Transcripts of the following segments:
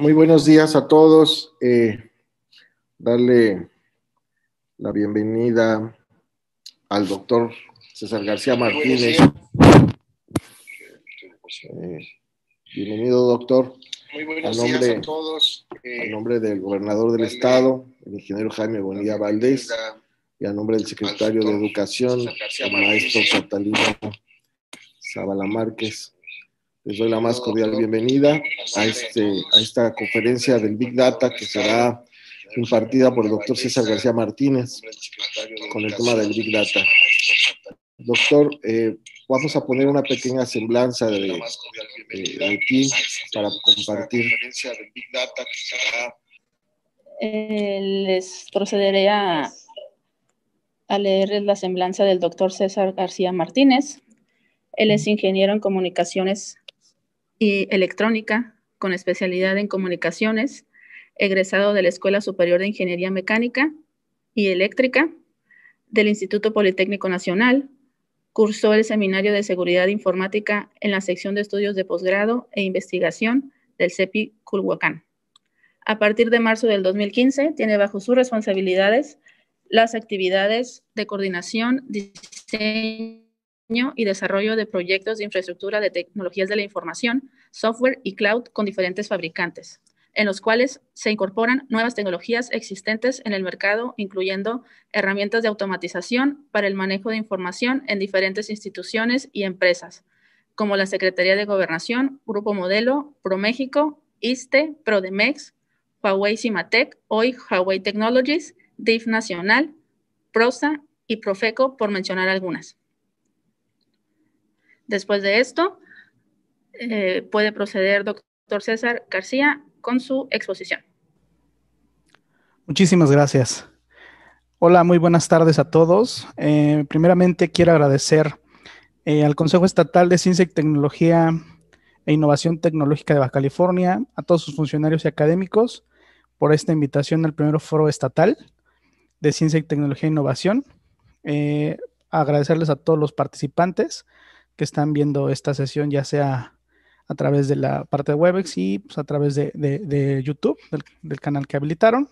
Muy buenos días a todos. Darle la bienvenida al doctor César García Martínez. Bienvenido, doctor. Muy buenos días a todos. A nombre del gobernador del estado, el ingeniero Jaime Bonilla Valdés, y a nombre del secretario de Educación, el maestro Catalino Zavala Márquez. Les doy la más cordial bienvenida a esta conferencia del Big Data que será impartida por el doctor César García Martínez con el tema del Big Data. Doctor, vamos a poner una pequeña semblanza de ti para compartir. Les procederé a leer la semblanza del doctor César García Martínez. Él es ingeniero en comunicaciones y electrónica, con especialidad en comunicaciones, egresado de la Escuela Superior de Ingeniería Mecánica y Eléctrica del Instituto Politécnico Nacional. Cursó el Seminario de Seguridad Informática en la sección de estudios de posgrado e investigación del CEPI Culhuacán. A partir de marzo del 2015, tiene bajo sus responsabilidades las actividades de coordinación, diseño y desarrollo de proyectos de infraestructura de tecnologías de la información, software y cloud con diferentes fabricantes, en los cuales se incorporan nuevas tecnologías existentes en el mercado, incluyendo herramientas de automatización para el manejo de información en diferentes instituciones y empresas, como la Secretaría de Gobernación, Grupo Modelo, ProMéxico, ISSSTE, Prodemex, Huawei Cimatec, hoy Huawei Technologies, DIF Nacional, PROSA y Profeco, por mencionar algunas. Después de esto, puede proceder doctor César García con su exposición. Muchísimas gracias. Hola, muy buenas tardes a todos. Primeramente quiero agradecer al Consejo Estatal de Ciencia y Tecnología e Innovación Tecnológica de Baja California, a todos sus funcionarios y académicos por esta invitación al primer foro estatal de Ciencia y Tecnología e Innovación. Agradecerles a todos los participantes que están viendo esta sesión, ya sea a través de la parte de Webex y pues, a través de YouTube, del canal que habilitaron.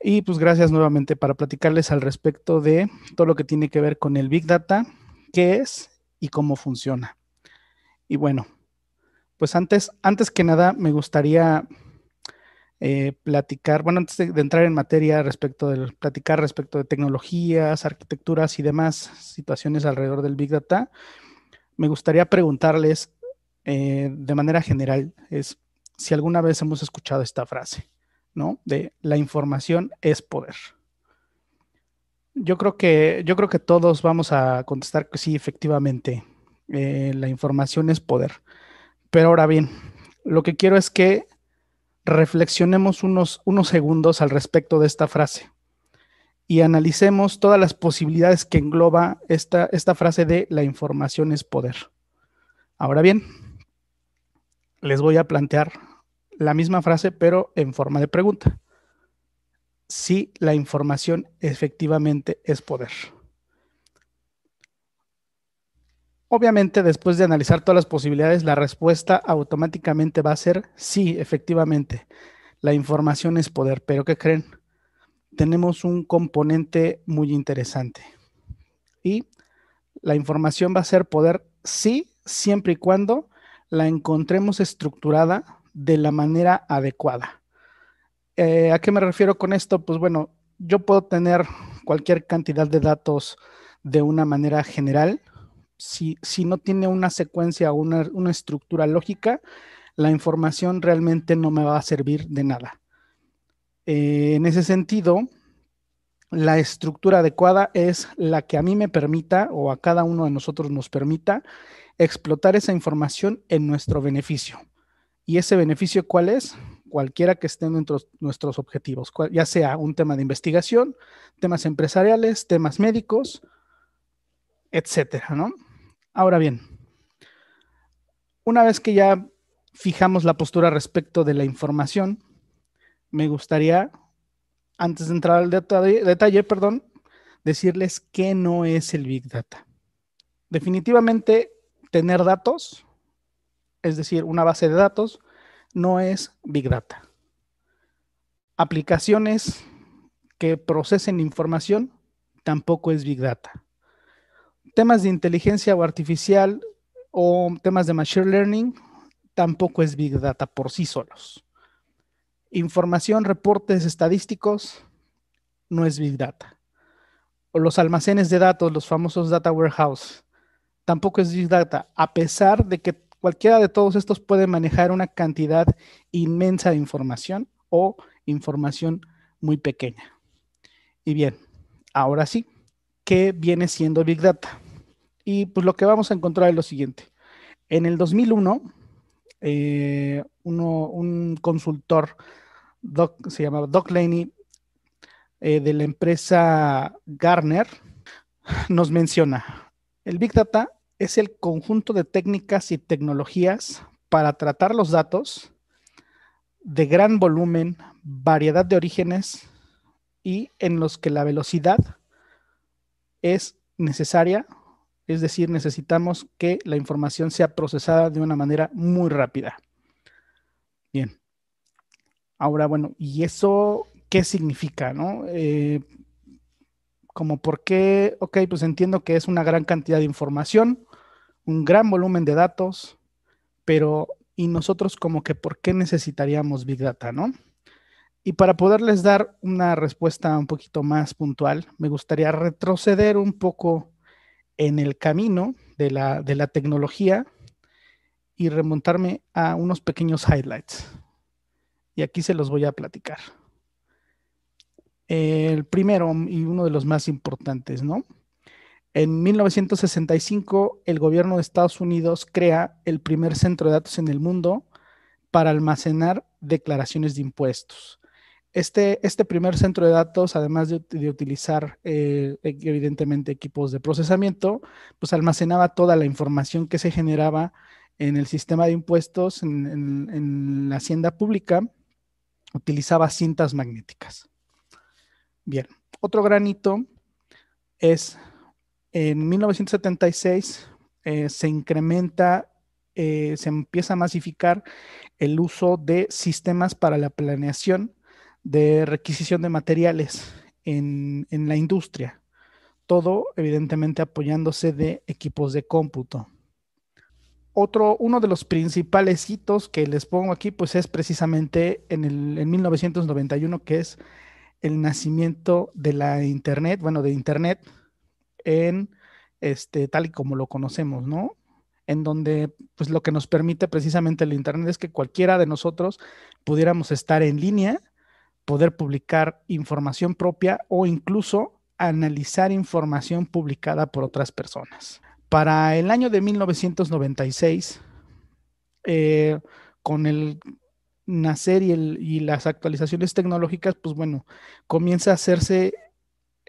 Y pues gracias nuevamente para platicarles al respecto de todo lo que tiene que ver con el Big Data, qué es y cómo funciona. Y bueno, pues antes que nada me gustaría platicar, bueno, antes de entrar en materia platicar respecto de tecnologías, arquitecturas y demás situaciones alrededor del Big Data, me gustaría preguntarles de manera general si alguna vez hemos escuchado esta frase, ¿no? De la información es poder. Yo creo que todos vamos a contestar que sí, efectivamente, la información es poder. Pero ahora bien, lo que quiero es que reflexionemos unos segundos al respecto de esta frase y analicemos todas las posibilidades que engloba esta frase de la información es poder. Ahora bien, les voy a plantear la misma frase, pero en forma de pregunta. Si la información efectivamente es poder. Obviamente, después de analizar todas las posibilidades, la respuesta automáticamente va a ser sí, efectivamente, la información es poder. Pero ¿qué creen? Tenemos un componente muy interesante. Y la información va a ser poder sí, siempre y cuando la encontremos estructurada de la manera adecuada. ¿A qué me refiero con esto? Pues bueno, yo puedo tener cualquier cantidad de datos de una manera general. Si no tiene una secuencia o una estructura lógica, la información realmente no me va a servir de nada. En ese sentido, la estructura adecuada es la que a mí me permita, o a cada uno de nosotros nos permita, explotar esa información en nuestro beneficio. ¿Y ese beneficio cuál es? Cualquiera que estén dentro de nuestros objetivos, ya sea un tema de investigación, temas empresariales, temas médicos, etcétera, ¿no? Ahora bien, una vez que ya fijamos la postura respecto de la información, me gustaría, antes de entrar al detalle, decirles qué no es el Big Data. Definitivamente, tener datos, es decir, una base de datos, no es Big Data. Aplicaciones que procesen información tampoco es Big Data. Temas de inteligencia artificial o temas de Machine Learning tampoco es Big Data por sí solos. Información, reportes estadísticos no es Big Data. O los almacenes de datos, los famosos Data Warehouse, tampoco es Big Data, a pesar de que cualquiera de todos estos puede manejar una cantidad inmensa de información o información muy pequeña. Y bien, ahora sí, ¿qué viene siendo Big Data? Y pues lo que vamos a encontrar es lo siguiente. En el 2001, un consultor, se llamaba Doug Laney, de la empresa Gartner, nos menciona, el Big Data es el conjunto de técnicas y tecnologías para tratar los datos de gran volumen, variedad de orígenes y en los que la velocidad es necesaria, es decir, necesitamos que la información sea procesada de una manera muy rápida. Bien. Ahora, bueno, ¿y eso qué significa, no? Como por qué, ok, pues entiendo que es una gran cantidad de información, un gran volumen de datos, pero ¿y nosotros como que por qué necesitaríamos Big Data, no? Y para poderles dar una respuesta un poquito más puntual, me gustaría retroceder un poco en el camino de la tecnología y remontarme a unos pequeños highlights. Y aquí se los voy a platicar. El primero y uno de los más importantes, ¿no? En 1965, el gobierno de Estados Unidos crea el primer centro de datos en el mundo para almacenar declaraciones de impuestos. Este primer centro de datos, además de utilizar evidentemente equipos de procesamiento, pues almacenaba toda la información que se generaba en el sistema de impuestos, en la hacienda pública, utilizaba cintas magnéticas. Bien, otro granito es en 1976 se incrementa, se empieza a masificar el uso de sistemas para la planeación de requisición de materiales en la industria. Todo, evidentemente, apoyándose de equipos de cómputo. Uno de los principales hitos que les pongo aquí, pues es precisamente en 1991, que es el nacimiento de la Internet, bueno, de Internet en tal y como lo conocemos, ¿no? En donde, pues lo que nos permite precisamente el Internet es que cualquiera de nosotros pudiéramos estar en línea, poder publicar información propia o incluso analizar información publicada por otras personas. Para el año de 1996, con el nacer y las actualizaciones tecnológicas, pues bueno, comienza a hacerse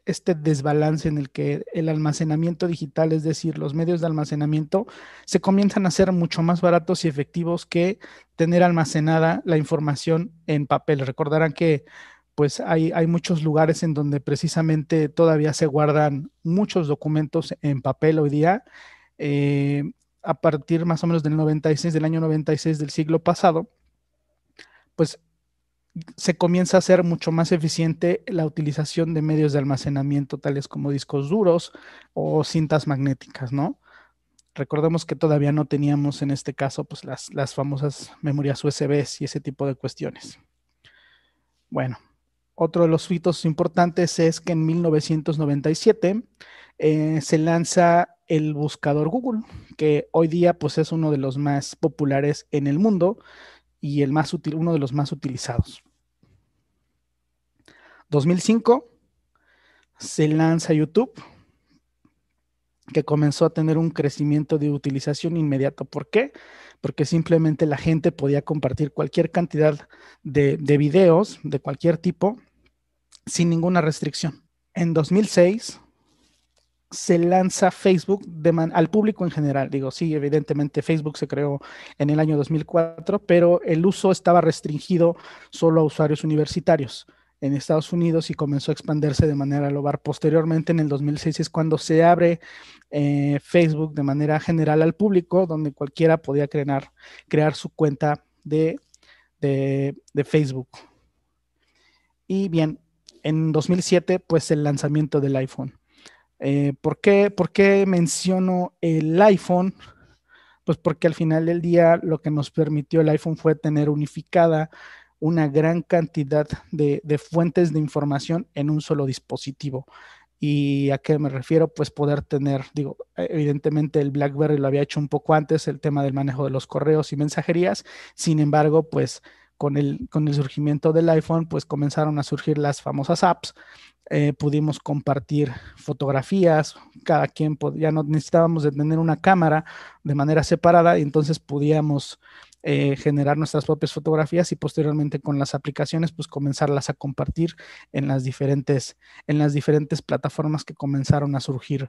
este desbalance en el que el almacenamiento digital, es decir, los medios de almacenamiento, se comienzan a hacer mucho más baratos y efectivos que tener almacenada la información en papel. Recordarán que pues hay muchos lugares en donde precisamente todavía se guardan muchos documentos en papel hoy día. A partir más o menos del año 96 del siglo pasado, pues se comienza a hacer mucho más eficiente la utilización de medios de almacenamiento tales como discos duros o cintas magnéticas, ¿no? Recordemos que todavía no teníamos en este caso pues las famosas memorias USB y ese tipo de cuestiones. Bueno, otro de los hitos importantes es que en 1997 se lanza el buscador Google, que hoy día pues es uno de los más populares en el mundo y uno de los más utilizados. 2005 se lanza YouTube, que comenzó a tener un crecimiento de utilización inmediato. ¿Por qué? Porque simplemente la gente podía compartir cualquier cantidad de videos de cualquier tipo sin ninguna restricción. En 2006 se lanza Facebook al público en general. Digo, sí, evidentemente Facebook se creó en el año 2004, pero el uso estaba restringido solo a usuarios universitarios en Estados Unidos y comenzó a expandirse de manera global. Posteriormente, en el 2006 es cuando se abre Facebook de manera general al público, donde cualquiera podía crear su cuenta de de Facebook. Y bien, en 2007, pues el lanzamiento del iPhone. ¿Por qué menciono el iPhone? Pues porque al final del día lo que nos permitió el iPhone fue tener unificada una gran cantidad de fuentes de información en un solo dispositivo. ¿Y a qué me refiero? Pues poder tener, digo, evidentemente el BlackBerry lo había hecho un poco antes, el tema del manejo de los correos y mensajerías. Sin embargo, pues con el surgimiento del iPhone, pues comenzaron a surgir las famosas apps. Pudimos compartir fotografías, cada quien ya no necesitábamos de tener una cámara de manera separada y entonces podíamos generar nuestras propias fotografías y posteriormente con las aplicaciones pues comenzarlas a compartir en las diferentes plataformas que comenzaron a surgir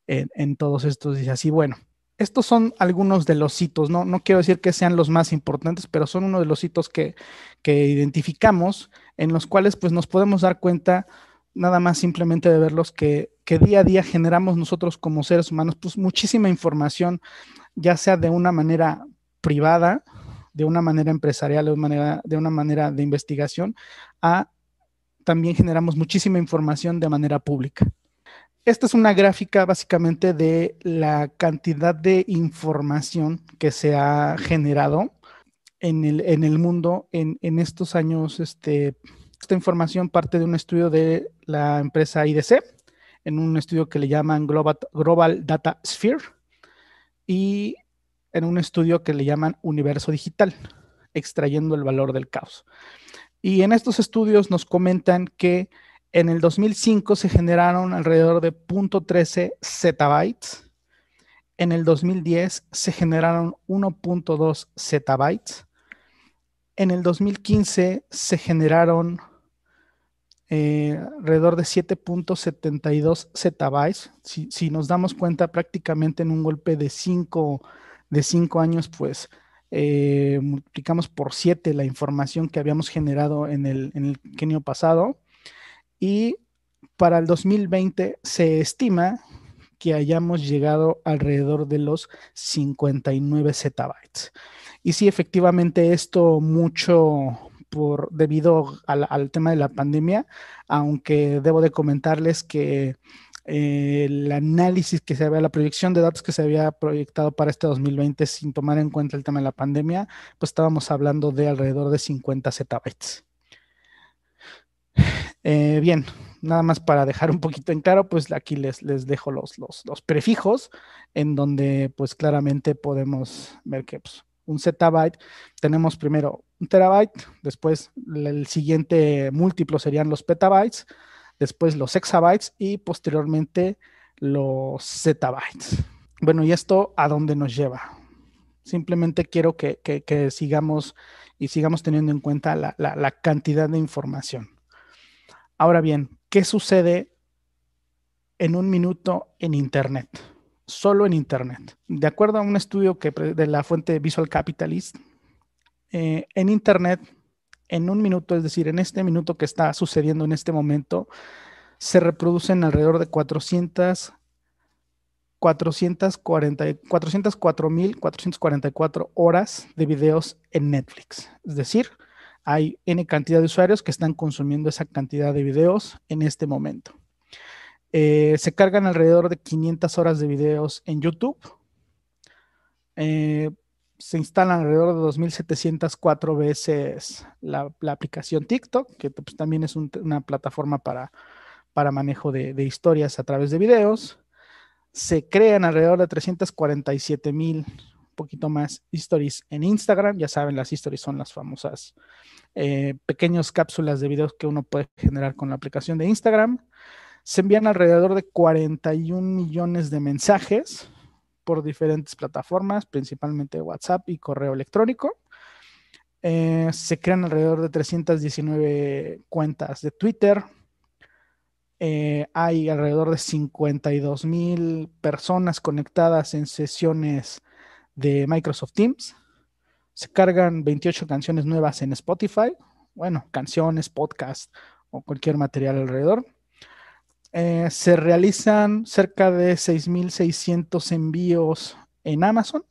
en todos estos días. Y bueno, estos son algunos de los hitos, no quiero decir que sean los más importantes, pero son uno de los hitos que identificamos en los cuales pues nos podemos dar cuenta nada más simplemente de verlos que día a día generamos nosotros como seres humanos pues muchísima información, ya sea de una manera privada, de una manera empresarial, de una manera de investigación, también generamos muchísima información de manera pública. Esta es una gráfica básicamente de la cantidad de información que se ha generado en el mundo en estos años. Esta información parte de un estudio de la empresa IDC, en un estudio que le llaman Global Data Sphere, y en un estudio que le llaman Universo Digital, extrayendo el valor del caos. Y en estos estudios nos comentan que en el 2005 se generaron alrededor de 0.13 zettabytes. En el 2010 se generaron 1.2 zettabytes. En el 2015 se generaron alrededor de 7.72 zettabytes. Si nos damos cuenta, prácticamente en un golpe de 5 años, pues multiplicamos por 7 la información que habíamos generado en el quinquenio pasado. Y para el 2020 se estima que hayamos llegado alrededor de los 59 zettabytes. Y sí, efectivamente, esto mucho debido al tema de la pandemia, aunque debo de comentarles que el análisis que se había, la proyección de datos que se había proyectado para este 2020 sin tomar en cuenta el tema de la pandemia, pues estábamos hablando de alrededor de 50 zettabytes. Bien, nada más para dejar un poquito en claro, pues aquí les dejo los prefijos, en donde pues claramente podemos ver que pues, un zettabyte, tenemos primero un terabyte, después el siguiente múltiplo serían los petabytes, después los exabytes y posteriormente los zettabytes. Bueno, ¿y esto a dónde nos lleva? Simplemente quiero que sigamos teniendo en cuenta la cantidad de información. Ahora bien, ¿qué sucede en un minuto en Internet? Solo en Internet. De acuerdo a un estudio de la fuente Visual Capitalist, en Internet, en un minuto, es decir, en este minuto que está sucediendo en este momento, se reproducen alrededor de 404.444 horas de videos en Netflix. Es decir, hay N cantidad de usuarios que están consumiendo esa cantidad de videos en este momento. Se cargan alrededor de 500 horas de videos en YouTube. Se instalan alrededor de 2.704 veces la aplicación TikTok, que pues, también es una plataforma para manejo de historias a través de videos. Se crean alrededor de 347,000, un poquito más, stories en Instagram. Ya saben, las stories son las famosas pequeñas cápsulas de videos que uno puede generar con la aplicación de Instagram. Se envían alrededor de 41 millones de mensajes por diferentes plataformas, principalmente WhatsApp y correo electrónico. Se crean alrededor de 319 cuentas de Twitter. Hay alrededor de 52,000 personas conectadas en sesiones de Microsoft Teams. Se cargan 28 canciones nuevas en Spotify. Bueno, canciones, podcast o cualquier material alrededor. Se realizan cerca de 6,600 envíos en Amazon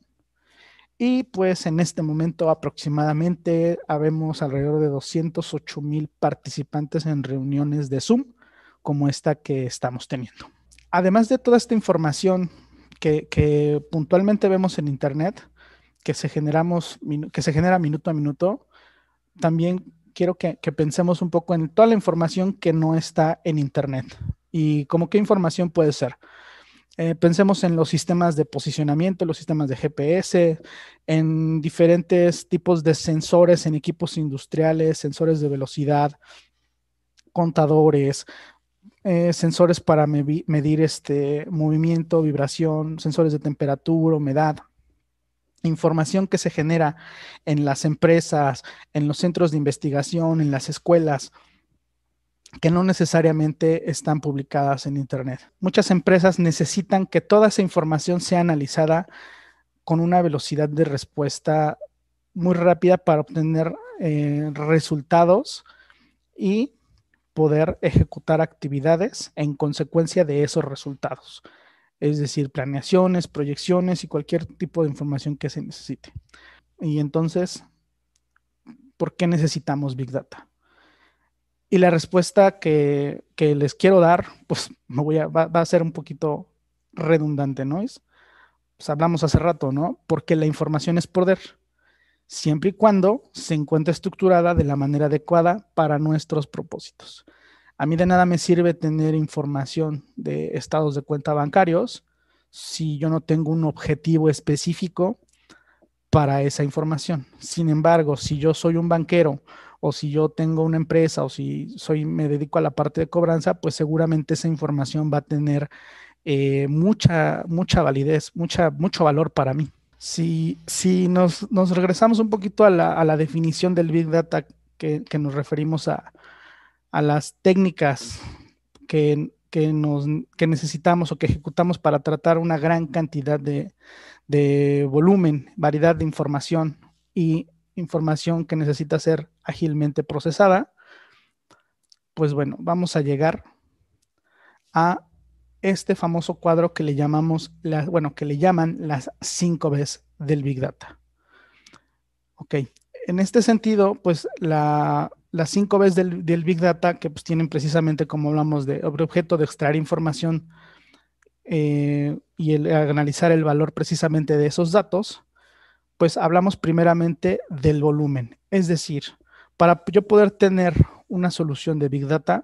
Y pues en este momento aproximadamente habemos alrededor de 208,000 participantes en reuniones de Zoom como esta que estamos teniendo. Además de toda esta información que puntualmente vemos en Internet, que se genera minuto a minuto, también quiero que pensemos un poco en toda la información que no está en Internet. ¿Y como qué información puede ser? Pensemos en los sistemas de posicionamiento, los sistemas de GPS, en diferentes tipos de sensores en equipos industriales, sensores de velocidad, contadores, sensores para medir movimiento, vibración, sensores de temperatura, humedad, información que se genera en las empresas, en los centros de investigación, en las escuelas, que no necesariamente están publicadas en Internet. Muchas empresas necesitan que toda esa información sea analizada con una velocidad de respuesta muy rápida para obtener resultados y poder ejecutar actividades en consecuencia de esos resultados. Es decir, planeaciones, proyecciones y cualquier tipo de información que se necesite. Y entonces, ¿por qué necesitamos Big Data? Y la respuesta que les quiero dar, pues va a ser un poquito redundante, ¿no? Pues hablamos hace rato, ¿no? Porque la información es poder, siempre y cuando se encuentre estructurada de la manera adecuada para nuestros propósitos. A mí de nada me sirve tener información de estados de cuenta bancarios si yo no tengo un objetivo específico para esa información. Sin embargo, si yo soy un banquero o si yo tengo una empresa o si me dedico a la parte de cobranza, pues seguramente esa información va a tener mucha validez, mucho valor para mí. Si nos regresamos un poquito a la definición del Big Data que nos referimos a las técnicas que necesitamos o que ejecutamos para tratar una gran cantidad de volumen, variedad de información y información que necesita ser ágilmente procesada, pues bueno, vamos a llegar a este famoso cuadro que le llaman las 5 Bs del Big Data. Ok, en este sentido, pues las 5 Bs del Big Data, que pues tienen precisamente, como hablamos, de objeto de extraer información y analizar el valor precisamente de esos datos, pues hablamos primeramente del volumen. Es decir, para yo poder tener una solución de Big Data,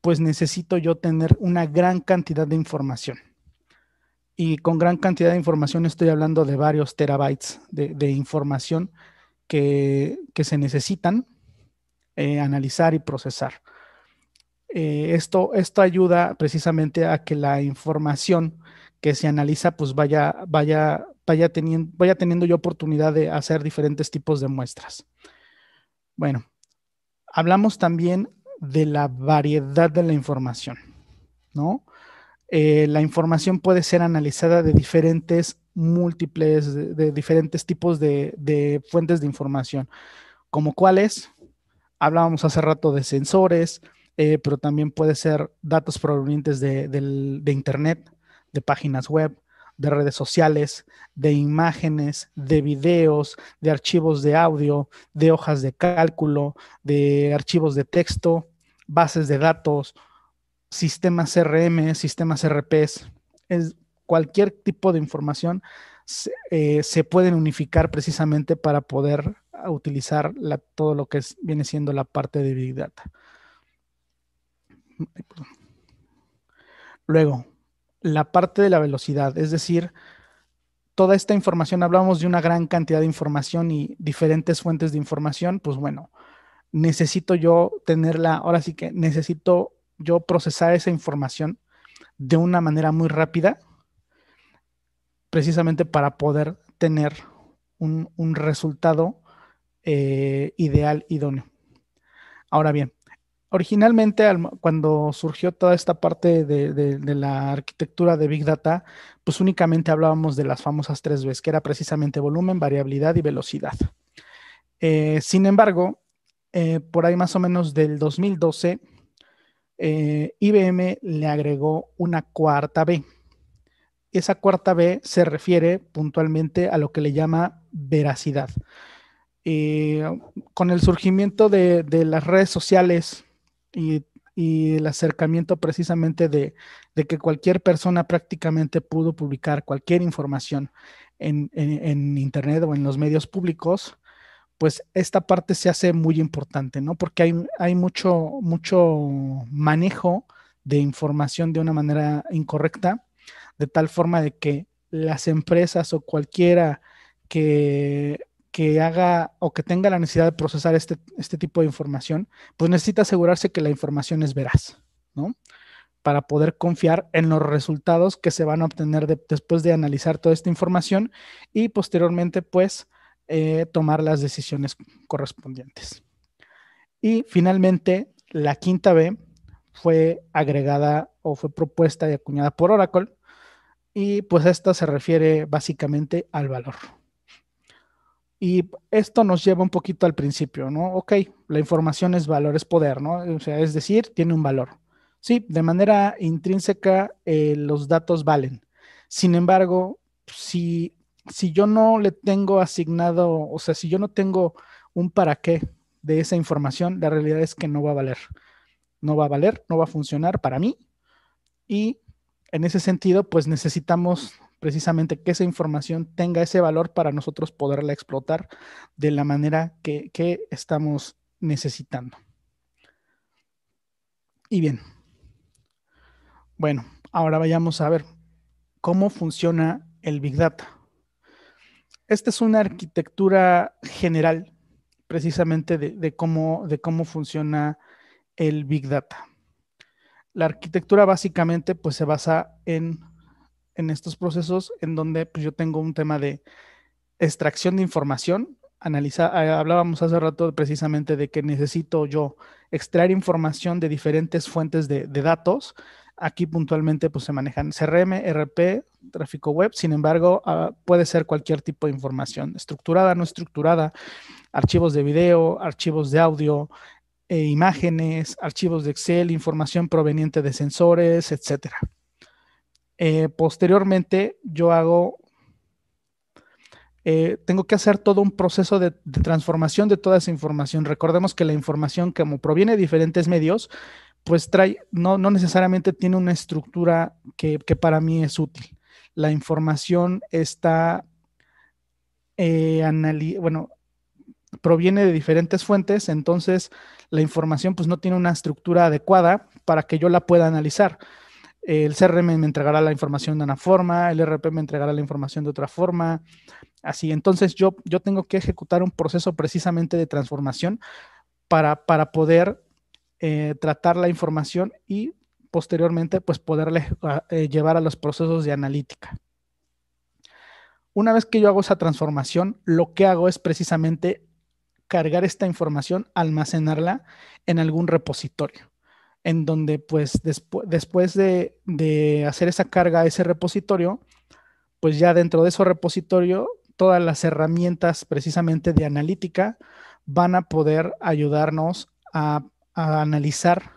pues necesito yo tener una gran cantidad de información. Y con gran cantidad de información estoy hablando de varios terabytes de información que se necesitan analizar y procesar. Esto ayuda precisamente a que la información que se analiza pues vaya teniendo yo oportunidad de hacer diferentes tipos de muestras. Bueno, hablamos también de la variedad de la información, ¿no? La información puede ser analizada de diferentes tipos de fuentes de información, como cuáles. Hablábamos hace rato de sensores, pero también puede ser datos provenientes de Internet, de páginas web, de redes sociales, de imágenes, de videos, de archivos de audio, de hojas de cálculo, de archivos de texto, bases de datos, sistemas CRM, sistemas RPs. Cualquier tipo de información se pueden unificar precisamente para poder utilizar todo lo que viene siendo la parte de Big Data. Luego, la parte de la velocidad, es decir, toda esta información, hablamos de una gran cantidad de información y diferentes fuentes de información, pues bueno, necesito yo tenerla, ahora sí que necesito yo procesar esa información de una manera muy rápida, precisamente para poder tener un resultado ideal, idóneo. Ahora bien, originalmente cuando surgió toda esta parte de la arquitectura de Big Data, pues únicamente hablábamos de las famosas 3 Bs, que era precisamente volumen, variabilidad y velocidad. Sin embargo, por ahí más o menos del 2012, IBM le agregó una cuarta B. Esa cuarta B se refiere puntualmente a lo que le llama veracidad. Con el surgimiento de las redes sociales y el acercamiento precisamente de que cualquier persona prácticamente pudo publicar cualquier información en Internet o en los medios públicos, pues esta parte se hace muy importante, ¿no? Porque hay mucho manejo de información de una manera incorrecta, de tal forma de que las empresas o cualquiera que haga o que tenga la necesidad de procesar este tipo de información, pues necesita asegurarse que la información es veraz, ¿no? Para poder confiar en los resultados que se van a obtener después de analizar toda esta información y posteriormente, pues, tomar las decisiones correspondientes. Y finalmente, la quinta B fue agregada o fue propuesta y acuñada por Oracle, y pues esta se refiere básicamente al valor. Y esto nos lleva un poquito al principio, ¿no? Ok, la información es valor, es poder, ¿no? O sea, es decir, tiene un valor. Sí, de manera intrínseca los datos valen. Sin embargo, si yo no le tengo asignado, o sea, si yo no tengo un para qué de esa información, la realidad es que no va a valer. No va a valer, no va a funcionar para mí. Y en ese sentido, pues necesitamos precisamente que esa información tenga ese valor para nosotros poderla explotar de la manera que estamos necesitando. Y bien, bueno, ahora vayamos a ver cómo funciona el Big Data. Esta es una arquitectura general precisamente de cómo funciona el Big Data. La arquitectura básicamente pues se basa en estos procesos en donde pues, yo tengo un tema de extracción de información. Hablábamos hace rato precisamente de que necesito yo extraer información de diferentes fuentes de datos. Aquí puntualmente pues se manejan CRM, RP, tráfico web. Sin embargo, puede ser cualquier tipo de información, estructurada, no estructurada, archivos de video, archivos de audio, imágenes, archivos de Excel, información proveniente de sensores, etcétera. Posteriormente, yo tengo que hacer todo un proceso de transformación de toda esa información. Recordemos que la información, como proviene de diferentes medios, pues no necesariamente tiene una estructura que para mí es útil. La información está, proviene de diferentes fuentes, entonces la información pues no tiene una estructura adecuada para que yo la pueda analizar. El CRM me entregará la información de una forma, el RP me entregará la información de otra forma, así. Entonces yo tengo que ejecutar un proceso precisamente de transformación para poder tratar la información y posteriormente pues poderle llevar a los procesos de analítica. Una vez que yo hago esa transformación, lo que hago es precisamente cargar esta información, almacenarla en algún repositorio, en donde pues después de hacer esa carga a ese repositorio, pues ya dentro de ese repositorio, todas las herramientas precisamente de analítica van a poder ayudarnos a analizar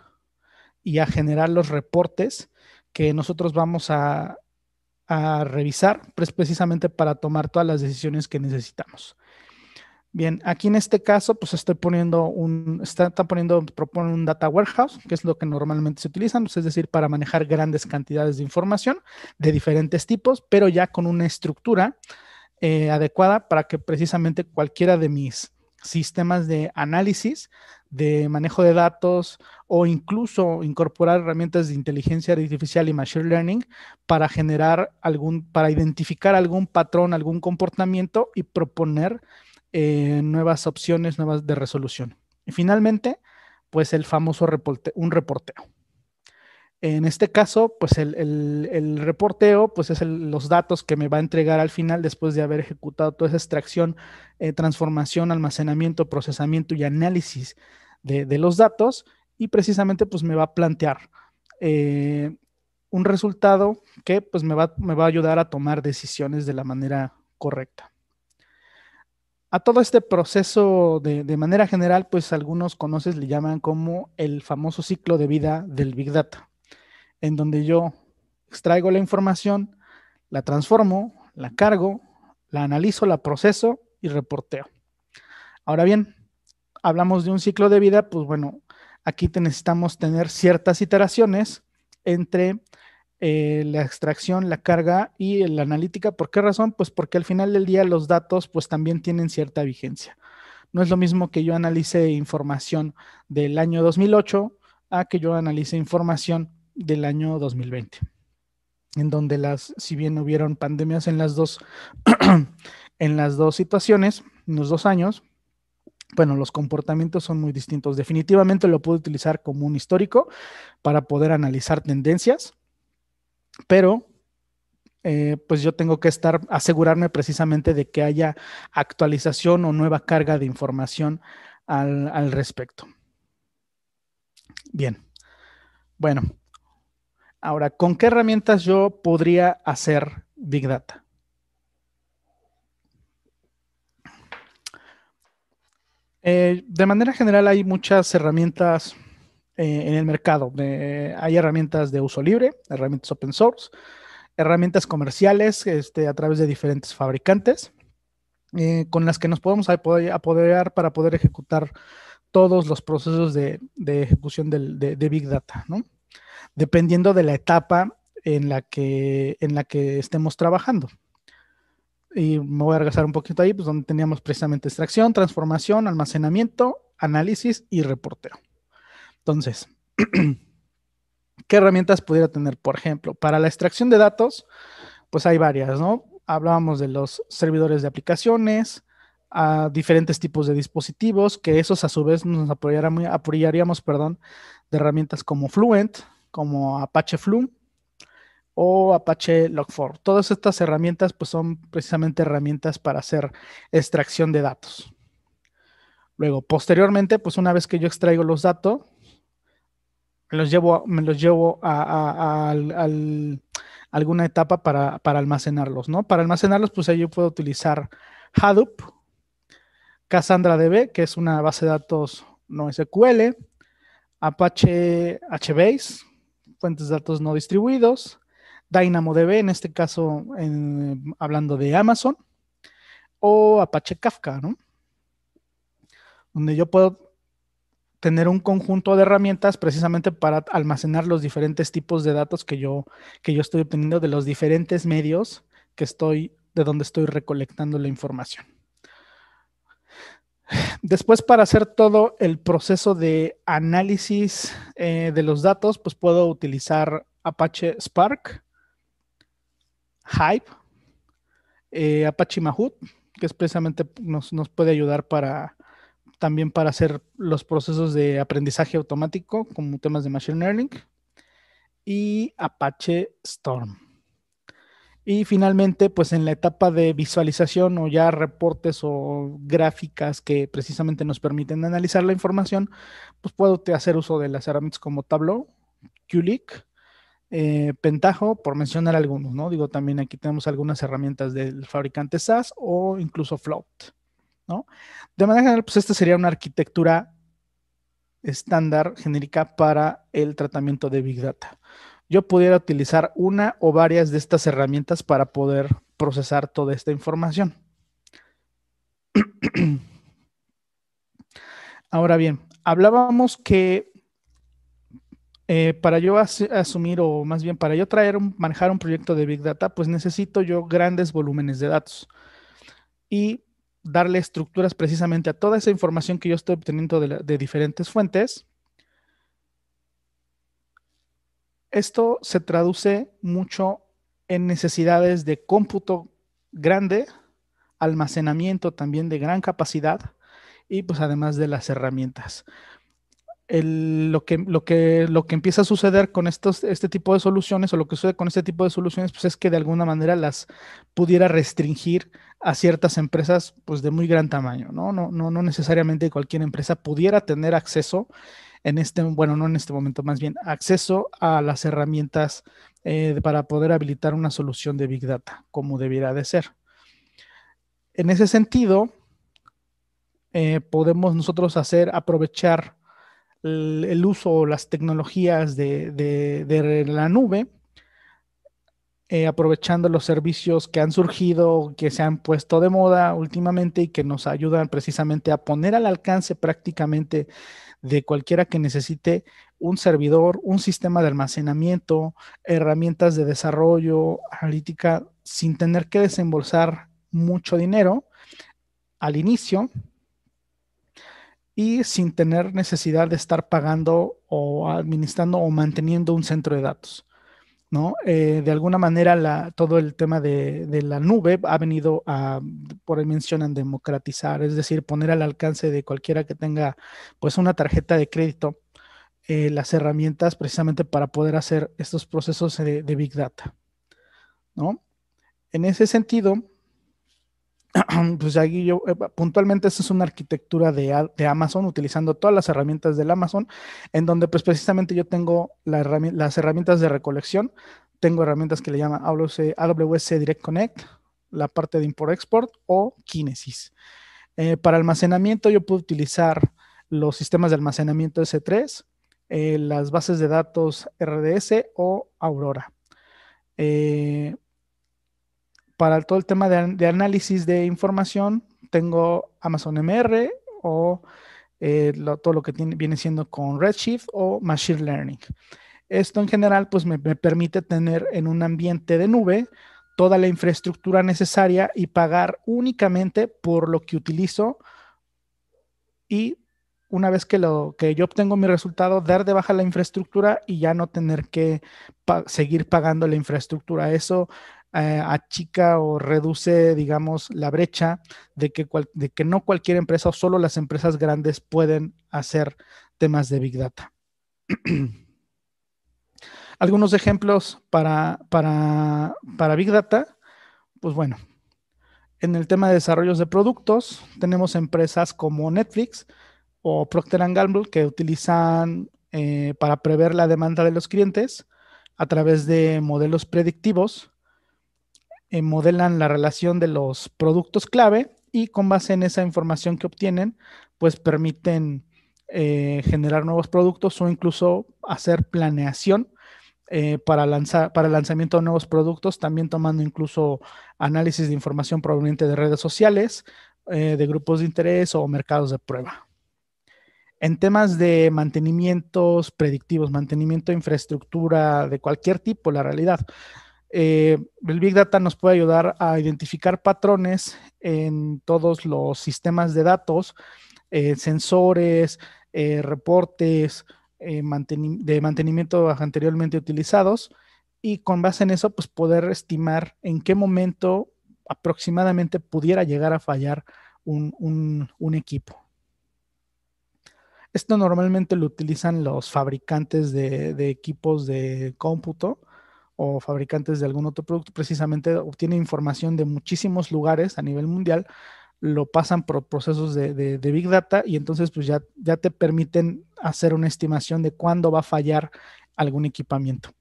y a generar los reportes que nosotros vamos a revisar, pues precisamente para tomar todas las decisiones que necesitamos. Bien, aquí en este caso, pues propone un data warehouse, que es lo que normalmente se utiliza, pues es decir, para manejar grandes cantidades de información de diferentes tipos, pero ya con una estructura adecuada para que precisamente cualquiera de mis sistemas de análisis, de manejo de datos o incluso incorporar herramientas de inteligencia artificial y machine learning para para identificar algún patrón, algún comportamiento y proponer nuevas opciones, nuevas de resolución. Y finalmente, pues el famoso un reporteo. En este caso, pues el reporteo pues es los datos que me va a entregar al final después de haber ejecutado toda esa extracción, transformación, almacenamiento, procesamiento y análisis de los datos, y precisamente pues me va a plantear un resultado que pues me va a ayudar a tomar decisiones de la manera correcta. A todo este proceso de manera general, pues algunos le llaman como el famoso ciclo de vida del Big Data, en donde yo extraigo la información, la transformo, la cargo, la analizo, la proceso y reporteo. Ahora bien, hablamos de un ciclo de vida, pues bueno, aquí necesitamos tener ciertas iteraciones entre la extracción, la carga y la analítica. ¿Por qué razón? Pues porque al final del día los datos pues también tienen cierta vigencia. No es lo mismo que yo analice información del año 2008 a que yo analice información del año 2020, en donde si bien hubieron pandemias en las dos, en las dos situaciones, en los 2 años, bueno, los comportamientos son muy distintos. Definitivamente lo puedo utilizar como un histórico para poder analizar tendencias, pero pues yo tengo que asegurarme precisamente de que haya actualización o nueva carga de información al respecto. Bien, bueno, ahora, ¿con qué herramientas yo podría hacer Big Data? De manera general hay muchas herramientas en el mercado. Hay herramientas de uso libre, herramientas open source, herramientas comerciales a través de diferentes fabricantes con las que nos podemos apoderar para poder ejecutar todos los procesos de ejecución de Big Data, ¿no? Dependiendo de la etapa en la que estemos trabajando. Y me voy a regresar un poquito ahí, pues donde teníamos precisamente extracción, transformación, almacenamiento, análisis y reporteo. Entonces, ¿qué herramientas pudiera tener? Por ejemplo, para la extracción de datos, pues hay varias, ¿no? Hablábamos de los servidores de aplicaciones, a diferentes tipos de dispositivos, que esos a su vez nos apoyaríamos, de herramientas como Fluent, como Apache Flum o Apache Log4. Todas estas herramientas pues son precisamente herramientas para hacer extracción de datos. Luego, posteriormente, pues una vez que yo extraigo los datos, me los llevo a alguna etapa para almacenarlos, ¿no? Para almacenarlos, pues ahí yo puedo utilizar Hadoop, Cassandra DB, que es una base de datos no SQL, Apache HBase, fuentes de datos no distribuidos, DynamoDB, en este caso hablando de Amazon, o Apache Kafka, ¿no? Donde yo puedo tener un conjunto de herramientas precisamente para almacenar los diferentes tipos de datos que yo estoy obteniendo de los diferentes medios de donde estoy recolectando la información. Después, para hacer todo el proceso de análisis de los datos, pues puedo utilizar Apache Spark, Hive, Apache Mahout, que es precisamente nos puede ayudar también para hacer los procesos de aprendizaje automático, como temas de Machine Learning, y Apache Storm. Y finalmente, pues en la etapa de visualización o ya reportes o gráficas que precisamente nos permiten analizar la información, pues puedo hacer uso de las herramientas como Tableau, QLeak, Pentaho, por mencionar algunos, ¿no? Digo, también aquí tenemos algunas herramientas del fabricante SAS o incluso Float, ¿no? De manera general, pues esta sería una arquitectura estándar genérica para el tratamiento de Big Data. Yo pudiera utilizar una o varias de estas herramientas para poder procesar toda esta información. Ahora bien, hablábamos que para yo asumir, o más bien para yo manejar un proyecto de Big Data, pues necesito yo grandes volúmenes de datos y darle estructuras precisamente a toda esa información que yo estoy obteniendo de diferentes fuentes. Esto se traduce mucho en necesidades de cómputo grande, almacenamiento también de gran capacidad y pues además de las herramientas. Lo que empieza a suceder con este tipo de soluciones, o lo que sucede con este tipo de soluciones, pues es que de alguna manera las pudiera restringir a ciertas empresas pues de muy gran tamaño, ¿no? No necesariamente cualquier empresa pudiera tener acceso no en este momento, más bien acceso a las herramientas para poder habilitar una solución de Big Data, como debiera de ser. En ese sentido, podemos nosotros aprovechar el uso o las tecnologías de la nube aprovechando los servicios que han surgido, que se han puesto de moda últimamente y que nos ayudan precisamente a poner al alcance prácticamente de cualquiera que necesite un servidor, un sistema de almacenamiento, herramientas de desarrollo, analítica, sin tener que desembolsar mucho dinero al inicio y sin tener necesidad de estar pagando o administrando o manteniendo un centro de datos, ¿no? De alguna manera todo el tema de la nube ha venido a, por ahí mencionan, democratizar, es decir, poner al alcance de cualquiera que tenga pues una tarjeta de crédito las herramientas precisamente para poder hacer estos procesos de Big Data, ¿no? En ese sentido, pues aquí yo puntualmente esta es una arquitectura de Amazon utilizando todas las herramientas del Amazon, en donde pues precisamente yo tengo las herramientas de recolección, tengo herramientas que le llaman AWS Direct Connect, la parte de import-export o Kinesis. Para almacenamiento yo puedo utilizar los sistemas de almacenamiento S3, las bases de datos RDS o Aurora. Para todo el tema de análisis de información, tengo Amazon MR o todo lo que viene siendo con Redshift o Machine Learning. Esto en general pues me permite tener en un ambiente de nube toda la infraestructura necesaria y pagar únicamente por lo que utilizo, y una vez que yo obtengo mi resultado, dar de baja la infraestructura y ya no tener que seguir pagando la infraestructura. Eso achica o reduce, digamos, la brecha de que no cualquier empresa o solo las empresas grandes pueden hacer temas de Big Data. Algunos ejemplos para Big Data, pues bueno, en el tema de desarrollos de productos, tenemos empresas como Netflix o Procter & Gamble que utilizan para prever la demanda de los clientes a través de modelos predictivos, modelan la relación de los productos clave y con base en esa información que obtienen, pues permiten generar nuevos productos o incluso hacer planeación para el lanzamiento de nuevos productos, también tomando incluso análisis de información proveniente de redes sociales, de grupos de interés o mercados de prueba. En temas de mantenimientos predictivos, mantenimiento de infraestructura de cualquier tipo, la realidad, el Big Data nos puede ayudar a identificar patrones en todos los sistemas de datos, sensores, reportes, de mantenimiento anteriormente utilizados, y con base en eso pues poder estimar en qué momento aproximadamente pudiera llegar a fallar un equipo. Esto normalmente lo utilizan los fabricantes de equipos de cómputo o fabricantes de algún otro producto. Precisamente obtienen información de muchísimos lugares a nivel mundial, lo pasan por procesos de Big Data y entonces pues ya te permiten hacer una estimación de cuándo va a fallar algún equipamiento.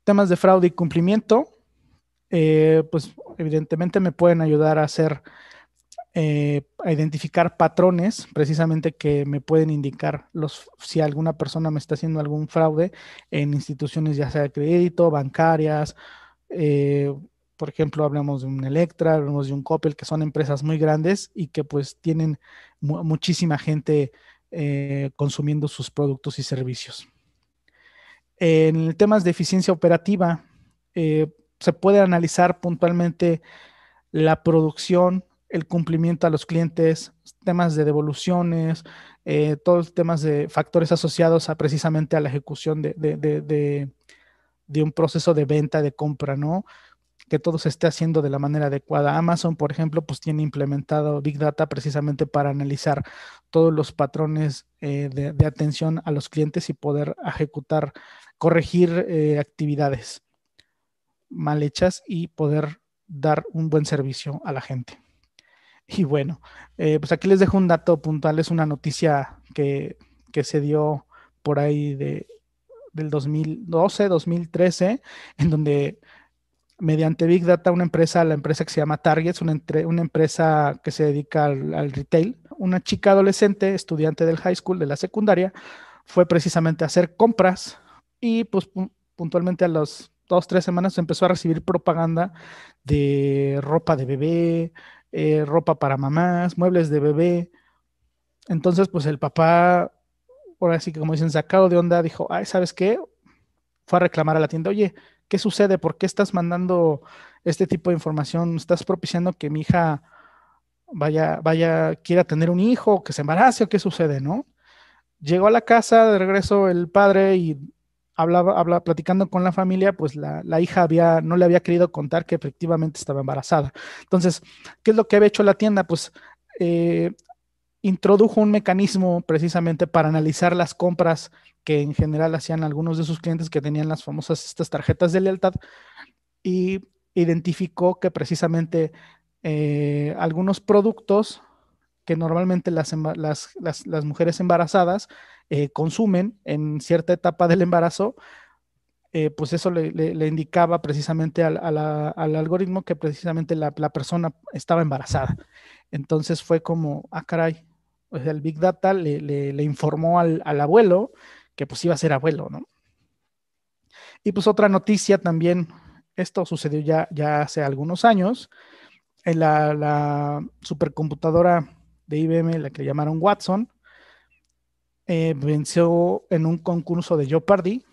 Temas de fraude y cumplimiento, pues evidentemente me pueden ayudar a a identificar patrones precisamente que me pueden indicar si alguna persona me está haciendo algún fraude en instituciones ya sea de crédito, bancarias, por ejemplo, hablamos de un Electra, hablamos de un Coppel, que son empresas muy grandes y que pues tienen muchísima gente consumiendo sus productos y servicios. En temas de eficiencia operativa, se puede analizar puntualmente la producción, el cumplimiento a los clientes, temas de devoluciones, todos los temas de factores asociados precisamente a la ejecución de un proceso de venta, de compra, ¿no? Que todo se esté haciendo de la manera adecuada. Amazon, por ejemplo, pues tiene implementado Big Data precisamente para analizar todos los patrones de atención a los clientes y poder ejecutar, corregir actividades mal hechas y poder dar un buen servicio a la gente. Y bueno, pues aquí les dejo un dato puntual, es una noticia que se dio por ahí del 2012, 2013, en donde mediante Big Data la empresa que se llama Target, una empresa que se dedica al retail, una chica adolescente, estudiante del high school, de la secundaria, fue precisamente a hacer compras y pues puntualmente a los 3 semanas empezó a recibir propaganda de ropa de bebé, ropa para mamás, muebles de bebé. Entonces, pues el papá, ahora sí que como dicen, sacado de onda, dijo, ay, ¿sabes qué? Fue a reclamar a la tienda, oye, ¿qué sucede? ¿Por qué estás mandando este tipo de información? ¿Estás propiciando que mi hija quiera tener un hijo, que se embarace o qué sucede, no? Llegó a la casa, de regreso el padre y platicando con la familia, pues la hija no le había querido contar que efectivamente estaba embarazada. Entonces, ¿qué es lo que había hecho la tienda? Pues introdujo un mecanismo precisamente para analizar las compras que en general hacían algunos de sus clientes que tenían las famosas estas tarjetas de lealtad y identificó que precisamente algunos productos que normalmente las mujeres embarazadas consumen en cierta etapa del embarazo, pues eso le indicaba precisamente al algoritmo que precisamente la persona estaba embarazada. Entonces fue como, caray, o sea, el Big Data le informó al abuelo que pues iba a ser abuelo, ¿no? Y pues otra noticia también, esto sucedió ya hace algunos años, en la supercomputadora de IBM, la que llamaron Watson, venció en un concurso de Jeopardy.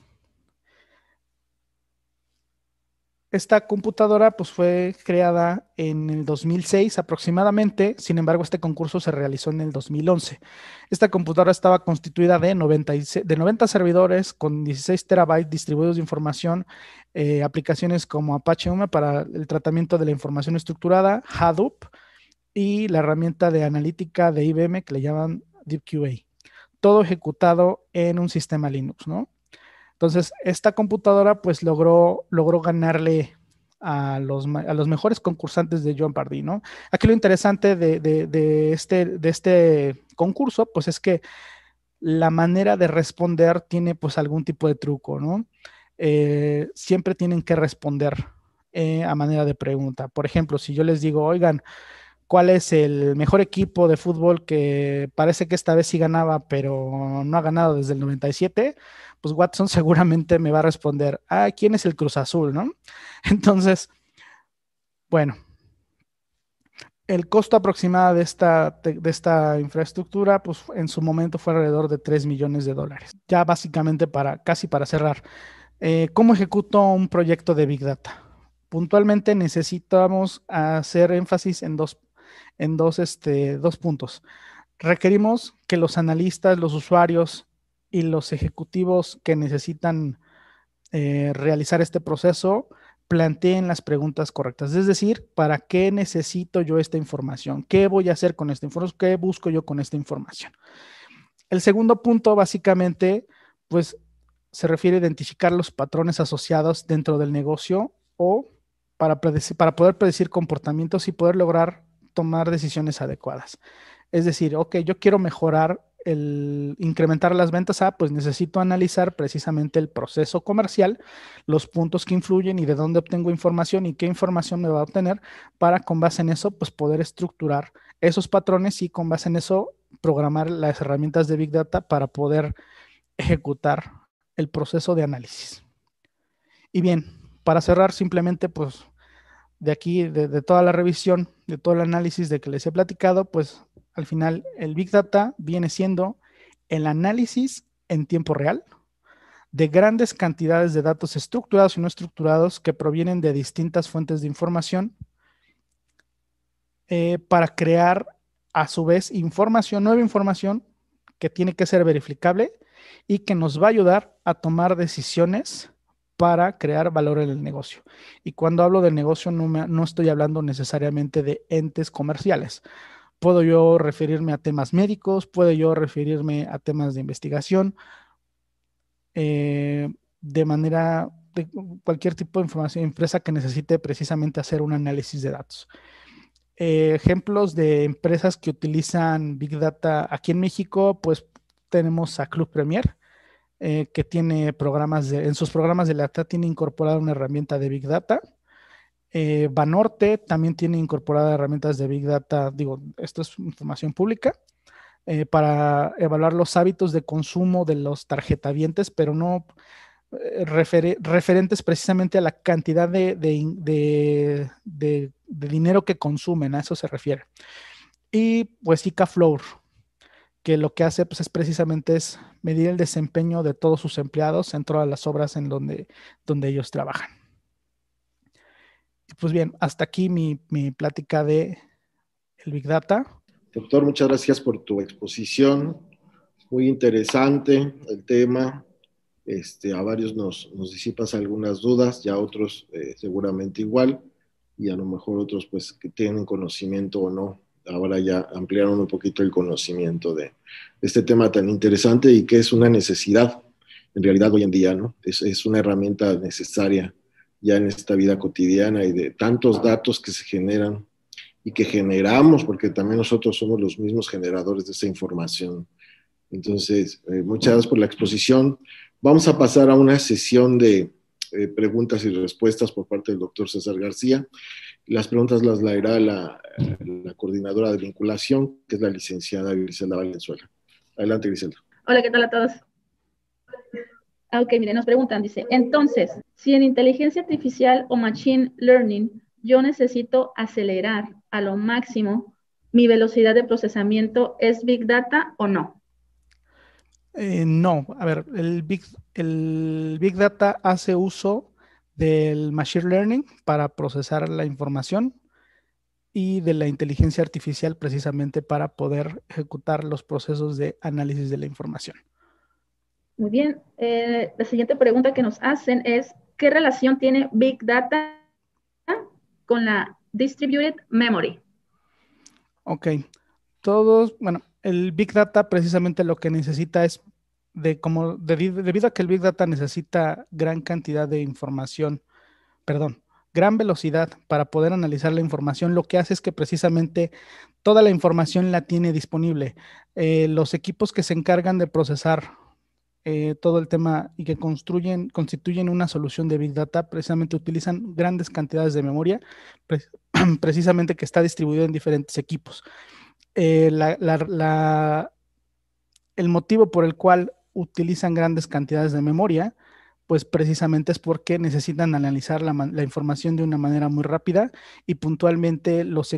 Esta computadora pues fue creada en el 2006 aproximadamente, sin embargo este concurso se realizó en el 2011. Esta computadora estaba constituida de 90 servidores con 16 terabytes distribuidos de información, aplicaciones como Apache UMA para el tratamiento de la información estructurada, Hadoop y la herramienta de analítica de IBM que le llaman DeepQA. Todo ejecutado en un sistema Linux, ¿no? Entonces, esta computadora pues logró ganarle a los mejores concursantes de Jeopardy, ¿no? Aquí lo interesante de este concurso pues es que la manera de responder tiene pues algún tipo de truco, ¿no? Siempre tienen que responder a manera de pregunta. Por ejemplo, si yo les digo, oigan, ¿cuál es el mejor equipo de fútbol que parece que esta vez sí ganaba, pero no ha ganado desde el 97? Pues Watson seguramente me va a responder, ¿quién es el Cruz Azul, no? Entonces, bueno, el costo aproximado de esta infraestructura, pues en su momento fue alrededor de $3 millones. Ya básicamente casi para cerrar, ¿cómo ejecuto un proyecto de Big Data? Puntualmente necesitamos hacer énfasis en dos puntos. Requerimos que los analistas, los usuarios y los ejecutivos que necesitan realizar este proceso planteen las preguntas correctas. Es decir, ¿para qué necesito yo esta información? ¿Qué voy a hacer con esta información? ¿Qué busco yo con esta información? El segundo punto, básicamente, pues se refiere a identificar los patrones asociados dentro del negocio o para poder predecir comportamientos y poder lograr tomar decisiones adecuadas. Es decir, ok, yo quiero incrementar las ventas, pues necesito analizar precisamente el proceso comercial, los puntos que influyen y de dónde obtengo información y qué información me va a obtener para con base en eso, pues poder estructurar esos patrones y con base en eso programar las herramientas de Big Data para poder ejecutar el proceso de análisis. Y bien, para cerrar simplemente, pues de aquí, de toda la revisión, de todo el análisis de que les he platicado, pues al final el Big Data viene siendo el análisis en tiempo real de grandes cantidades de datos estructurados y no estructurados que provienen de distintas fuentes de información para crear a su vez nueva información que tiene que ser verificable y que nos va a ayudar a tomar decisiones para crear valor en el negocio. Y cuando hablo de negocio no estoy hablando necesariamente de entes comerciales. Puedo yo referirme a temas médicos, puedo yo referirme a temas de investigación, de cualquier tipo de información, empresa que necesite precisamente hacer un análisis de datos. Ejemplos de empresas que utilizan Big Data aquí en México, pues tenemos a Club Premier, que tiene en sus programas de data tiene incorporada una herramienta de Big Data. Banorte también tiene incorporada herramientas de Big Data, esto es información pública, para evaluar los hábitos de consumo de los tarjetavientes, pero no referentes precisamente a la cantidad de dinero que consumen, a eso se refiere. Y pues ICA-Floor, que lo que hace pues, es precisamente medir el desempeño de todos sus empleados en todas las obras en donde ellos trabajan. Pues bien, hasta aquí mi plática de el Big Data. Doctor, muchas gracias por tu exposición. Muy interesante el tema. A varios nos disipas algunas dudas, ya otros seguramente igual, y a lo mejor otros pues que tienen conocimiento o no. Ahora ya ampliaron un poquito el conocimiento de este tema tan interesante y que es una necesidad en realidad hoy en día, ¿no? Es una herramienta necesaria ya en esta vida cotidiana y de tantos datos que se generan y que generamos, porque también nosotros somos los mismos generadores de esa información. Entonces, muchas gracias por la exposición. Vamos a pasar a una sesión de preguntas y respuestas por parte del doctor César García. Las preguntas las leerá la coordinadora de vinculación, que es la licenciada Griselda Valenzuela. Adelante, Griselda. Hola, ¿qué tal a todos? Ok, miren, nos preguntan, dice, entonces, si en inteligencia artificial o machine learning yo necesito acelerar a lo máximo mi velocidad de procesamiento, ¿es Big Data o no? No, a ver, el Big Data hace uso del Machine Learning para procesar la información y de la inteligencia artificial precisamente para poder ejecutar los procesos de análisis de la información. Muy bien. La siguiente pregunta que nos hacen es, ¿qué relación tiene Big Data con la Distributed Memory? Ok. Bueno, el Big Data precisamente lo que necesita es debido a que el Big Data necesita gran cantidad de información, gran velocidad para poder analizar la información, lo que hace es que precisamente toda la información la tiene disponible. Los equipos que se encargan de procesar todo el tema y que constituyen una solución de Big Data, precisamente utilizan grandes cantidades de memoria, precisamente que está distribuido en diferentes equipos. El motivo por el cual utilizan grandes cantidades de memoria, pues precisamente es porque necesitan analizar la información de una manera muy rápida y puntualmente los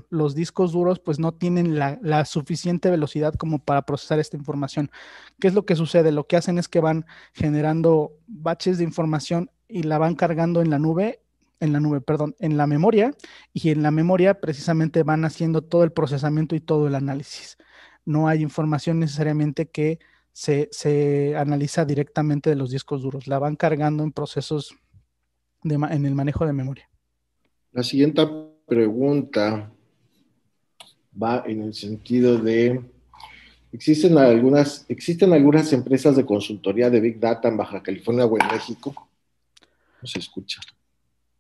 los discos duros pues no tienen la suficiente velocidad como para procesar esta información. ¿Qué es lo que sucede? Lo que hacen es que van generando baches de información y la van cargando en la memoria, y en la memoria precisamente van haciendo todo el procesamiento y todo el análisis. No hay información necesariamente que se analiza directamente de los discos duros, la van cargando en procesos en el manejo de memoria. La siguiente pregunta va en el sentido de, ¿existen algunas empresas de consultoría de Big Data en Baja California o en México? No se escucha.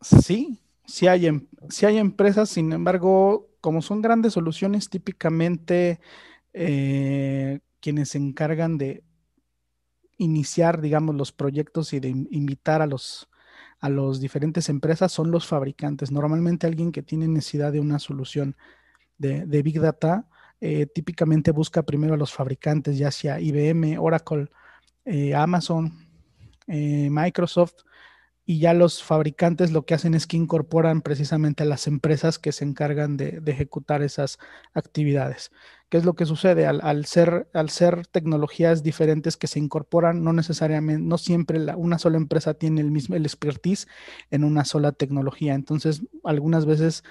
Sí hay empresas, sin embargo, como son grandes soluciones, típicamente quienes se encargan de iniciar, digamos, los proyectos y de invitar a los diferentes empresas son los fabricantes. Normalmente alguien que tiene necesidad de una solución de Big Data, típicamente busca primero a los fabricantes, ya sea IBM, Oracle, Amazon, Microsoft, y ya los fabricantes lo que hacen es que incorporan precisamente a las empresas que se encargan de ejecutar esas actividades. ¿Qué es lo que sucede? Al ser tecnologías diferentes que se incorporan, no necesariamente, no siempre una sola empresa tiene el expertise en una sola tecnología. Entonces, algunas veces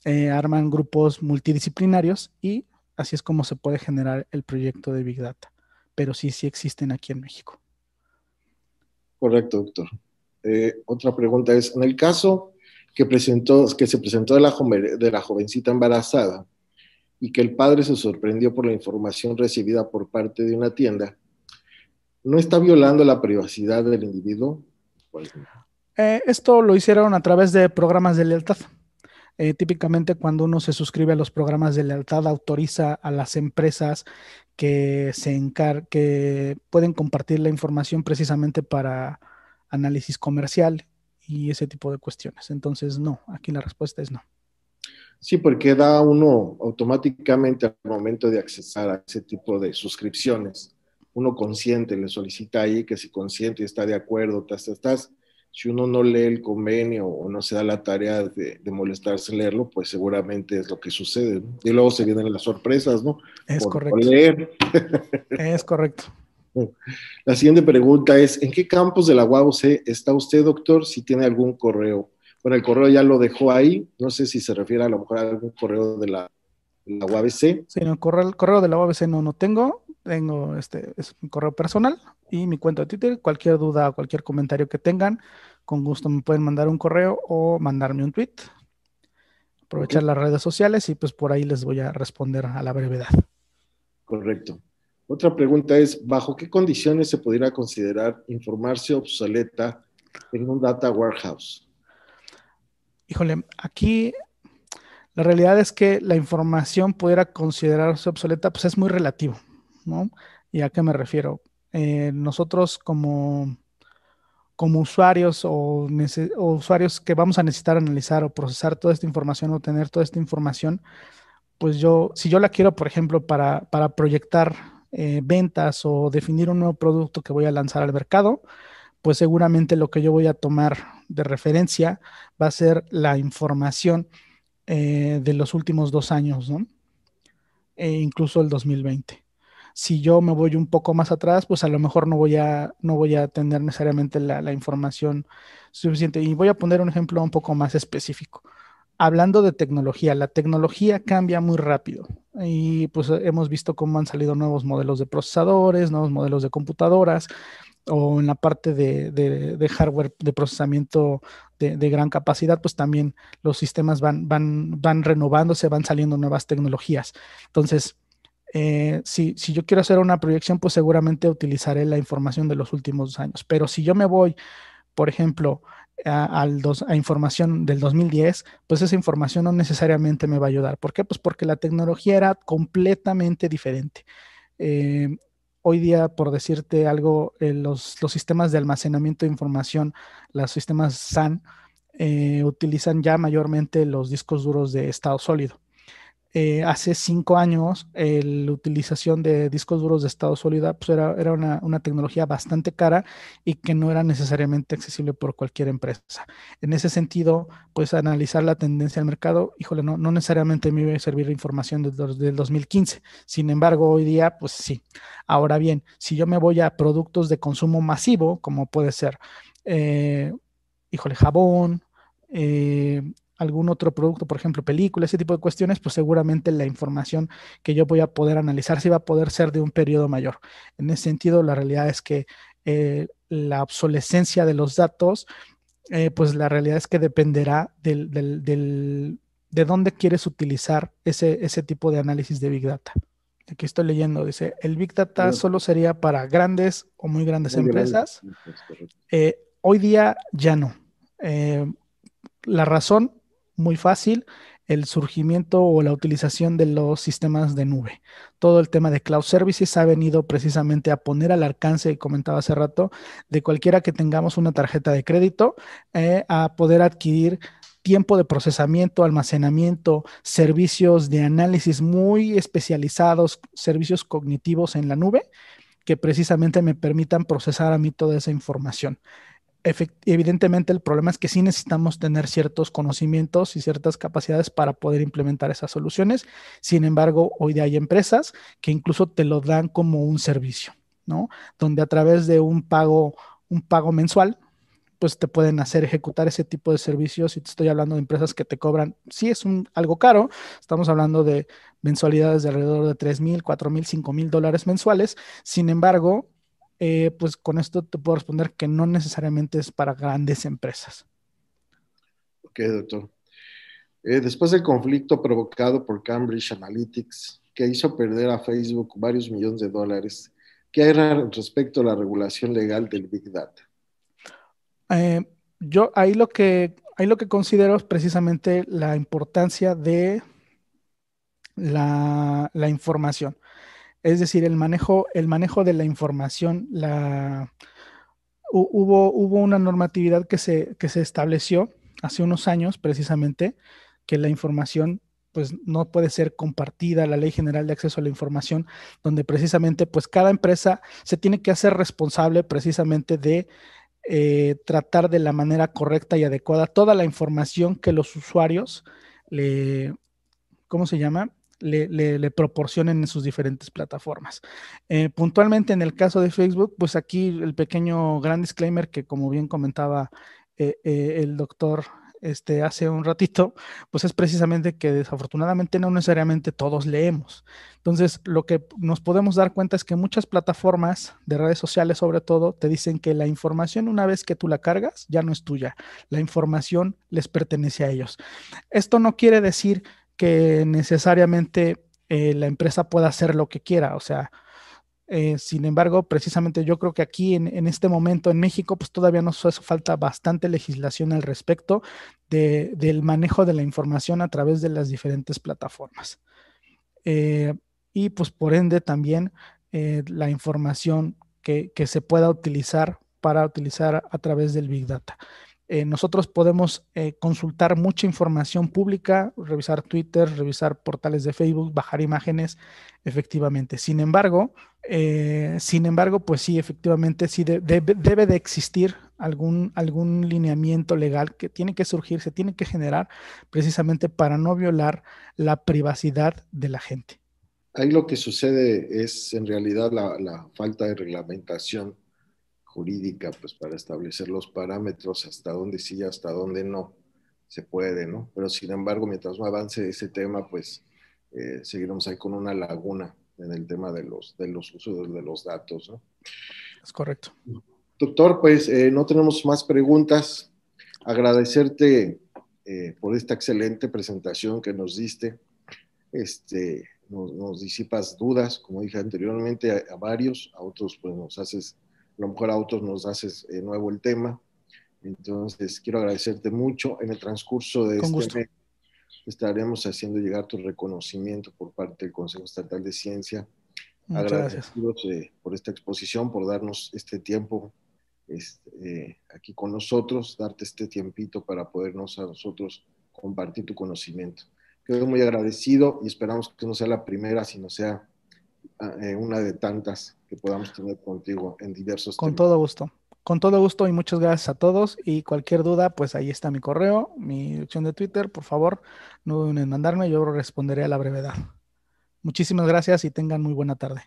arman grupos multidisciplinarios y así es como se puede generar el proyecto de Big Data. Pero sí existen aquí en México. Correcto, doctor. Otra pregunta es, en el caso que se presentó de la jovencita embarazada y que el padre se sorprendió por la información recibida por parte de una tienda, ¿no está violando la privacidad del individuo? Esto lo hicieron a través de programas de lealtad. Típicamente cuando uno se suscribe a los programas de lealtad, autoriza a las empresas que pueden compartir la información precisamente para análisis comercial y ese tipo de cuestiones. Entonces, no, aquí la respuesta es no. Sí, porque da uno automáticamente al momento de accesar a ese tipo de suscripciones, uno consciente le solicita ahí que si consciente y está de acuerdo, si uno no lee el convenio o no se da la tarea de molestarse en leerlo, pues seguramente es lo que sucede, ¿no? Y luego se vienen las sorpresas, ¿no? Es Por correcto. leer. Es correcto. La siguiente pregunta es, ¿en qué campus de la UABC está usted, doctor? Si tiene algún correo. Bueno, el correo ya lo dejó ahí. No sé si se refiere a lo mejor a algún correo de la UABC. Sí, no, el correo de la UABC no tengo. Tengo es mi correo personal y mi cuenta de Twitter. Cualquier duda o cualquier comentario que tengan, con gusto me pueden mandar un correo o mandarme un tweet. Aprovechar las redes sociales y pues por ahí les voy a responder a la brevedad. Correcto. Otra pregunta es, ¿bajo qué condiciones se pudiera considerar informarse obsoleta en un data warehouse? Híjole, aquí la realidad es que la información pudiera considerarse obsoleta, pues es muy relativo, ¿no? ¿Y a qué me refiero? Nosotros como usuarios o usuarios que vamos a necesitar analizar o procesar toda esta información o tener toda esta información, pues si yo la quiero, por ejemplo, para proyectar ventas o definir un nuevo producto que voy a lanzar al mercado, pues seguramente lo que yo voy a tomar de referencia va a ser la información de los últimos 2 años, ¿no? Incluso el 2020. Si yo me voy un poco más atrás, pues a lo mejor no voy a tener necesariamente la información suficiente. Y voy a poner un ejemplo un poco más específico. Hablando de tecnología, la tecnología cambia muy rápido y pues hemos visto cómo han salido nuevos modelos de procesadores, nuevos modelos de computadoras o en la parte de hardware de procesamiento de gran capacidad, pues también los sistemas van renovándose, van saliendo nuevas tecnologías. Entonces, si yo quiero hacer una proyección, pues seguramente utilizaré la información de los últimos 2 años. Pero si yo me voy, por ejemplo, a información del 2010, pues esa información no necesariamente me va a ayudar. ¿Por qué? Pues porque la tecnología era completamente diferente. Eh, Hoy día, por decirte algo, los sistemas de almacenamiento de información, los sistemas SAN, utilizan ya mayormente los discos duros de estado sólido. Hace 5 años, la utilización de discos duros de estado sólido pues era una tecnología bastante cara y que no era necesariamente accesible por cualquier empresa. En ese sentido, pues analizar la tendencia del mercado, híjole, no necesariamente me iba a servir información del 2015. Sin embargo, hoy día, pues sí. Ahora bien, si yo me voy a productos de consumo masivo, como puede ser, jabón, algún otro producto, por ejemplo, películas, ese tipo de cuestiones, pues seguramente la información que yo voy a poder analizar sí va a poder ser de un periodo mayor. En ese sentido, la realidad es que la obsolescencia de los datos, pues la realidad es que dependerá de dónde quieres utilizar ese tipo de análisis de Big Data. Aquí estoy leyendo, dice, el Big Data solo sería para grandes o muy grandes empresas. Hoy día ya no. La razón, muy fácil, el surgimiento o la utilización de los sistemas de nube. Todo el tema de cloud services ha venido precisamente a poner al alcance, y comentaba hace rato, de cualquiera que tengamos una tarjeta de crédito, a poder adquirir tiempo de procesamiento, almacenamiento, servicios de análisis muy especializados, servicios cognitivos en la nube, que precisamente me permitan procesar a mí toda esa información. Evidentemente el problema es que sí necesitamos tener ciertos conocimientos y ciertas capacidades para poder implementar esas soluciones. Sin embargo, hoy día hay empresas que incluso te lo dan como un servicio, ¿no? Donde a través de un pago mensual, pues te pueden hacer ejecutar ese tipo de servicios. Y te estoy hablando de empresas que te cobran, sí es algo caro, estamos hablando de mensualidades de alrededor de $3,000, $4,000, $5,000 mensuales. Sin embargo, pues con esto te puedo responder que no necesariamente es para grandes empresas. Ok, doctor. Después del conflicto provocado por Cambridge Analytics, que hizo perder a Facebook varios millones de dólares, ¿qué hay respecto a la regulación legal del Big Data? Yo ahí lo que considero es precisamente la importancia de la información. Es decir, el manejo de la información, hubo una normatividad que se estableció hace unos años precisamente, que la información pues no puede ser compartida, la Ley General de Acceso a la Información, donde precisamente pues cada empresa se tiene que hacer responsable precisamente de tratar de la manera correcta y adecuada toda la información que los usuarios ¿cómo se llama? Le proporcionen en sus diferentes plataformas. Puntualmente en el caso de Facebook, pues aquí el pequeño gran disclaimer que como bien comentaba el doctor hace un ratito, pues es precisamente que desafortunadamente no necesariamente todos leemos. Entonces, lo que nos podemos dar cuenta es que muchas plataformas de redes sociales, sobre todo, te dicen que la información una vez que tú la cargas, ya no es tuya. La información les pertenece a ellos. Esto no quiere decir que necesariamente la empresa pueda hacer lo que quiera, o sea, sin embargo, precisamente yo creo que aquí en este momento en México, pues todavía nos hace falta bastante legislación al respecto del manejo de la información a través de las diferentes plataformas. Y pues por ende también la información que se pueda utilizar para utilizar a través del Big Data. Nosotros podemos consultar mucha información pública, revisar Twitter, revisar portales de Facebook, bajar imágenes, efectivamente. Sin embargo, pues sí, efectivamente, sí debe de existir algún lineamiento legal que tiene que surgir, se tiene que generar precisamente para no violar la privacidad de la gente. Ahí lo que sucede es en realidad la falta de reglamentación jurídica, pues para establecer los parámetros, hasta dónde sí, hasta dónde no se puede, ¿no? Pero sin embargo, mientras no avance ese tema, pues seguiremos ahí con una laguna en el tema de los usos de los datos, ¿no? Es correcto. Doctor, pues no tenemos más preguntas. Agradecerte por esta excelente presentación que nos diste. Nos disipas dudas, como dije anteriormente, a varios, a otros pues a lo mejor a otros nos haces nuevo el tema. Entonces, quiero agradecerte mucho. En el transcurso de este mes estaremos haciendo llegar tu reconocimiento por parte del Consejo Estatal de Ciencia. Muchas agradecidos por esta exposición, por darnos este tiempo aquí con nosotros, darte este tiempito para podernos a nosotros compartir tu conocimiento. Quedo muy agradecido y esperamos que no sea la primera, sino sea una de tantas que podamos tener contigo en diversos temas. Con todo gusto y muchas gracias a todos y cualquier duda, pues ahí está mi correo, mi dirección de Twitter, por favor, no duden en mandarme, yo responderé a la brevedad. Muchísimas gracias y tengan muy buena tarde.